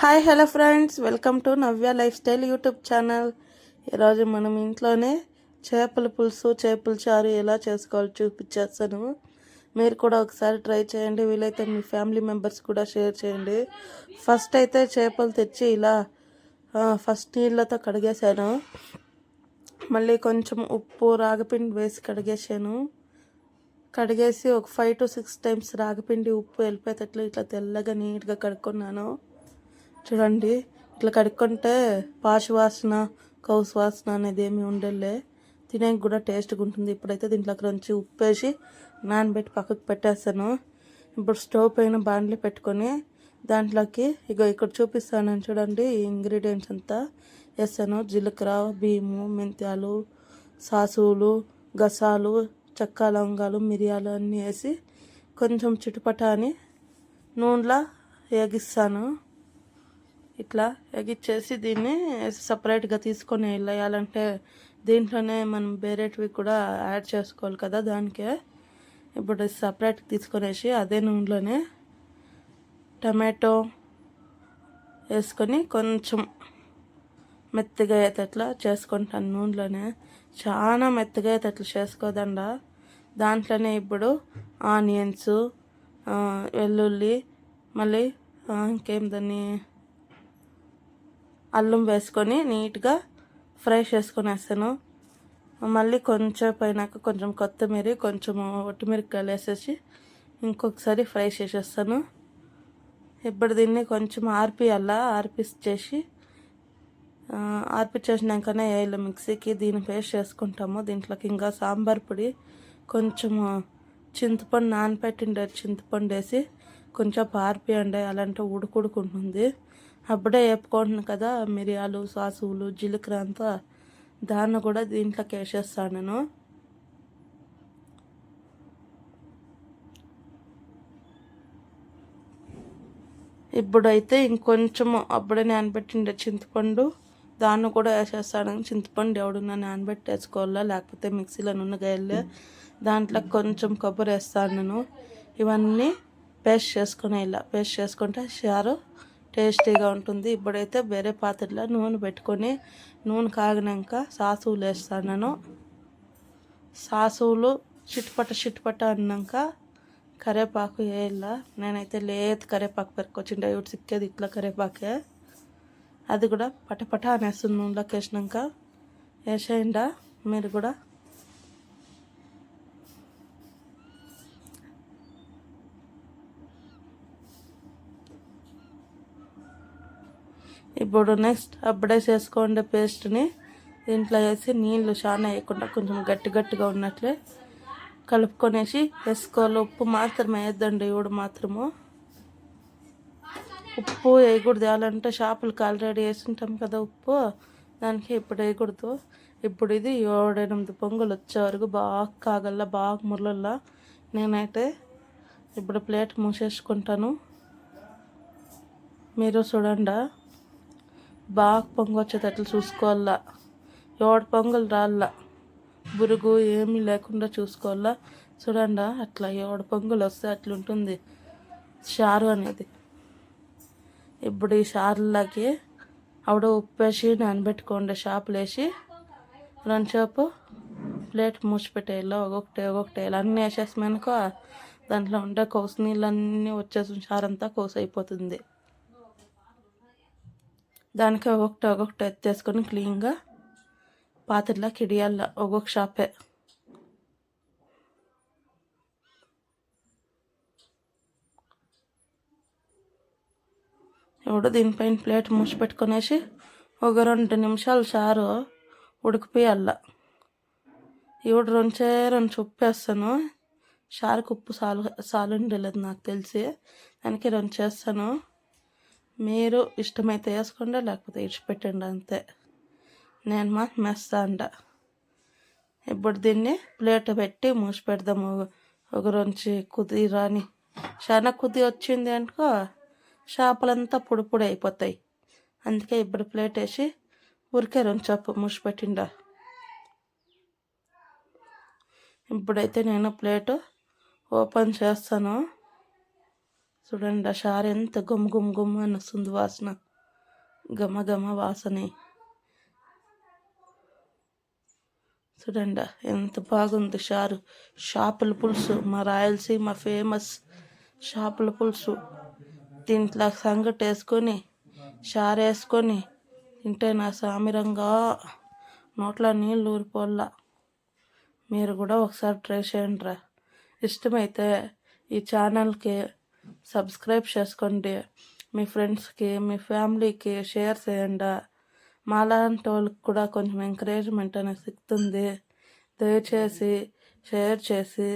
Hi hello friends, welcome to Navya life style YouTube channel. ఈరోజు మనం ఇంట్లోనే చేపల పులుసు చేపల చారు ఎలా చేసుకోవాలో చూపించేస్తాను. మీరు కూడా ఒకసారి ట్రై చేయండి. వీలైతే మీ ఫ్యామిలీ మెంబర్స్ కూడా షేర్ చేయండి. ఫస్ట్ అయితే చేపలు తెచ్చి ఇలా ఫస్ట్ నీళ్ళతో కడిగేసాను. మళ్ళీ కొంచెం ఉప్పు రాగపిండి వేసి కడిగేసి ఒక 5 to 6 టైమ్స్ రాగపిండి ఉప్పు వెళ్ళిపోయేటట్లు ఇట్లా తెల్లగా నీట్గా కడుక్కున్నాను. చూడండి, ఇట్లా కడుక్కుంటే పాచి వాసన కౌసు వాసన అనేది ఏమి ఉండలే, తినేకి కూడా టేస్ట్గా ఉంటుంది. ఇప్పుడైతే దీంట్లోకి నుంచి ఉప్పు వేసి నానబెట్టి పక్కకు పెట్టేస్తాను. ఇప్పుడు స్టవ్ పైన బాండ్లీ పెట్టుకొని దాంట్లోకి ఇక్కడ చూపిస్తాను చూడండి, ఈ ఇంగ్రీడియంట్స్ అంతా వేస్తాను. జీలకర్ర, బియ్యము, మెంతాలు, సాసులు, గసాలు, చెక్క, లవంగాలు, మిరియాలు అన్నీ వేసి కొంచెం చిటుపట అని నూనెలో వేగిస్తాను. ఇట్లా ఎగిచ్చేసి దీన్ని సపరేట్గా తీసుకొని వేయాలంటే దీంట్లోనే మనం వేరేటివి కూడా యాడ్ చేసుకోవాలి కదా, దానికే ఇప్పుడు సపరేట్గా తీసుకొనేసి అదే నూనెలోనే టమాటో వేసుకొని కొంచెం మెత్తగా అయ్యేటట్లా చేసుకుంటాను. నూనెలోనే చాలా మెత్తగా అయ్యేటట్లు చేసుకోదండా. దాంట్లోనే ఇప్పుడు ఆనియన్స్, వెల్లుల్లి, మళ్ళీ ఇంకేం దాన్ని అల్లం వేసుకొని నీట్గా ఫ్రై చేసుకొని వేస్తాను. మళ్ళీ కొంచెం పైనాక కొంచెం కొత్తిమీర, కొంచెం ఒట్టిమిరపకాయలు వేసేసి ఇంకొకసారి ఫ్రై చేసేస్తాను. ఇప్పుడు దీన్ని కొంచెం ఆర్పిచ్చేసి ఆర్పిచ్చేసినాకనే వేయాలి మిక్సీకి. దీన్ని పేస్ట్ చేసుకుంటాము. దీంట్లోకి ఇంకా సాంబార్ పొడి, కొంచెము చింతపండు, నానపెట్టిండే చింతపండు వేసి కొంచెం ఆర్పియండి, అలాంటి ఉడుకుంటుంది. అప్పుడే వేపుకుంటున్నాను కదా మిరియాలు, సాసులు, జీలకర్ర అంతా, దాన్ని కూడా దీంట్లోకి వేసేస్తాను నేను. ఇప్పుడైతే ఇంకొంచెము అప్పుడే నానబెట్టిండే చింతపండు దాన్ని కూడా వేసేస్తాను. చింతపండు ఎవడన్నా నానబెట్టి వేసుకోవాలా, లేకపోతే మిక్సీలో నున్నగాయలే. దాంట్లో కొంచెం కొబ్బరి వేస్తాను నేను. ఇవన్నీ పేస్ట్ చేసుకుని ఇలా పేస్ట్ చేసుకుంటే చారు టేస్టీగా ఉంటుంది. ఇప్పుడైతే వేరే పాత్రలో నూనె పెట్టుకొని నూనె కాగినాక సాసులు వేస్తాను నేను. సాసులు చిట్పట అన్నాక కరివేపాకు వేయాల. నేనైతే లేదు కరివేపాకు పెరుకొచ్చిండే, ఇటు సిక్కేది ఇట్లా కరివేపాకే. అది కూడా పటపట అనేస్తుంది నూనెలోకి వేసినాక. వేసేయండా మీరు కూడా. ఇప్పుడు నెక్స్ట్ అప్పుడే చేసుకోండి పేస్ట్ని దీంట్లో వేసి నీళ్ళు చాలా వేయకుండా కొంచెం గట్టిగా ఉన్నట్లే కలుపుకొనేసి వేసుకోవాలి. ఉప్పు మాత్రమే వేద్దండి, ఇవిడు మాత్రము. ఉప్పు వేయకూడదు. వేయాలంటే చేపలకి ఆల్రెడీ వేసుంటాం కదా ఉప్పు, దానికి ఇప్పుడు వేయకూడదు. ఇప్పుడు ఇది 7-8 పొంగులు వచ్చే వరకు బాగా కాగల్లా, బాగా మురలల్లా. నేనైతే ఇప్పుడు ప్లేట్ మూసేసుకుంటాను. మీరు చూడండి, బాగా పొంగు వచ్చేటట్లు చూసుకోవాలా. 7 పొంగులు రాళ్ళ, బురుగు ఏమీ లేకుండా చూసుకోవాలా. చూడండి, అట్లా 7 పొంగులు వస్తే అట్లుంటుంది చారు అనేది. ఇప్పుడు ఈ చారులోకి ఆవిడ ఉప్పు వేసి నానబెట్టుకోండి, చేపలు వేసి 2 సేపు ప్లేట్ మూసిపెట్టేయాలి. ఒక్కొక్కటి వేయాలి. అన్నీ వేసేసినాకో దాంట్లో ఉండే కోసు నీళ్ళన్నీ వచ్చేసి చారంతా కోసు అయిపోతుంది. దానికి ఒక్కొక్కటి ఎత్తేసుకొని క్లీన్గా పాత్రలో కిడియాల ఒక్కొక్క షాపే. ఇప్పుడు దీనిపైన ప్లేట్ మూసి పెట్టుకునేసి ఒక 2 నిమిషాలు చారు ఉడికిపోయాల. ఇప్పుడు 2 ఉప్పు వేస్తాను. చారుకు ఉప్పు సాలుండలేదు నాకు తెలిసి, దానికి 2 చేస్తాను. మీరు ఇష్టమైతే వేసుకోండి, లేకపోతే ఇడిచిపెట్టండి అంతే. నేను మాత్రం వేస్తా అంట. ఇప్పుడు దీన్ని ప్లేట్ పెట్టి మూసి పెడదాము. ఒక 2 కుది రాని, చాలా కుది వచ్చింది అనుకో చేపలంతా పొడి అయిపోతాయి. అందుకే ఇప్పుడు ప్లేట్ వేసి ఊరికే 2 సేపు మూసి పెట్టిండ. ఇప్పుడైతే నేను ప్లేటు ఓపెన్ చేస్తాను. చూడండి, ఆ చారు ఎంత గుమ్ అని వస్తుంది వాసన. ఘమ ఘమ వాసనే. చూడండి ఎంత బాగుంది చారు. చేపల పులుసు, మా రాయలసీమ ఫేమస్ చేపల పులుసు. దీంట్లో సంగటి వేసుకొని చారు వేసుకొని తింటే నా సామిరంగా నోట్లో నీళ్ళు ఊరిపోల్లా. మీరు కూడా ఒకసారి ట్రై చేయండి. ఇష్టమైతే ఈ ఛానల్కి సబ్స్క్రైబ్ చేసుకోండి. మీ ఫ్రెండ్స్కి, మీ ఫ్యామిలీకి షేర్ చేయండి. మాలాంటి వాళ్ళకి కూడా కొంచెం ఎంకరేజ్మెంట్ అనేది సిక్కుతుంది. దయచేసి షేర్ చేసి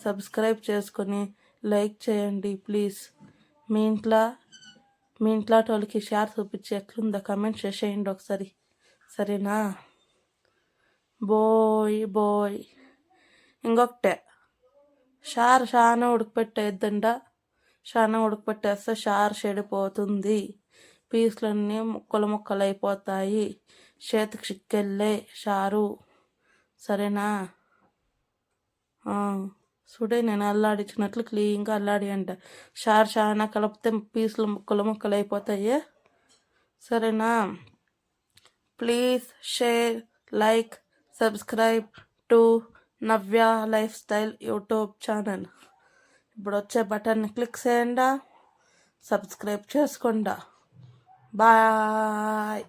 సబ్స్క్రైబ్ చేసుకొని లైక్ చేయండి ప్లీజ్. మీ ఇంట్లో వాళ్ళకి షేర్ చూపించి ఎట్లుందో కమెంట్ చేసేయండి ఒకసారి, సరేనా? బాయ్. ఇంకొకటే, షార్ చాలా ఉడకపెట్టేద్దండ. చాలా ఉడకపెట్టేస్తే షార్ చెడిపోతుంది, పీసులన్నీ ముక్కలు అయిపోతాయి, చేతికి చిక్కెళ్ళే షారు, సరేనా? చూడే నేను అల్లాడించినట్లు క్లీన్గా అల్లాడి అంట. షార్ చాలా కలిపితే పీసులు ముక్కలు అయిపోతాయి, సరేనా? Please share, like, subscribe to Navya life style YouTube channel. ఇప్పుడు వచ్చే బటన్ని క్లిక్ చేయండి, సబ్స్క్రైబ్ చేసుకోండి. బాయ్.